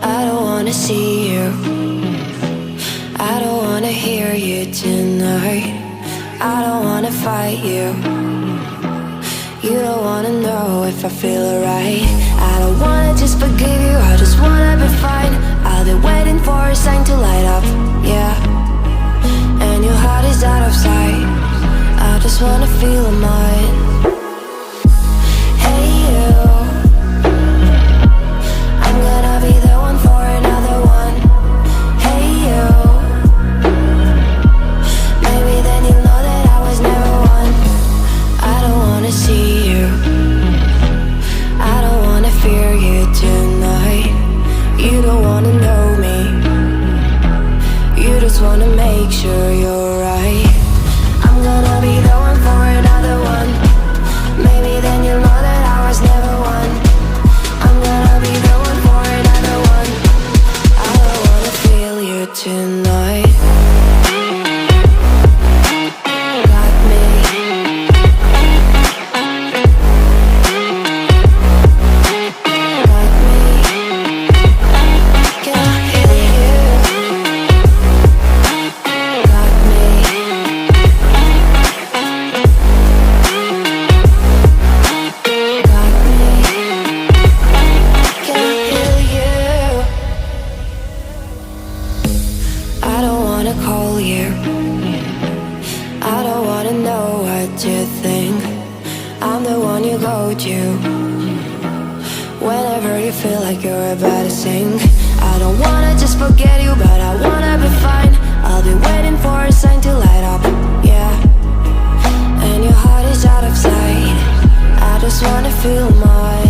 I don't wanna see you, I don't wanna hear you tonight. I don't wanna fight you, you don't wanna know if I feel alright. I don't wanna just forgive you, I just wanna be fine. I'll be waiting for a sign to light up, yeah. And your heart is out of sight, I just wanna feel mine. Hey you, I'm gonna be the one for another one. Hey you, maybe then you'll know that I was never one. I don't wanna see you, I don't wanna fear you tonight. You don't wanna know me, you just wanna make sure you're right. I'm gonna be the one for another one. Maybe then you'll know that I was never one. I'm gonna be the one for another one. I don't wanna feel you tonight. Got me. Got me. Can I hear you? Got me. Got me. Can I hear you? I don't wanna call you, I don't wanna know what you think. I'm the one you go to whenever you feel like you're about to sink. I don't wanna just forget you, but I wanna be fine. I'll be waiting for a sign to light up, yeah. And your heart is out of sight, I just wanna feel mine.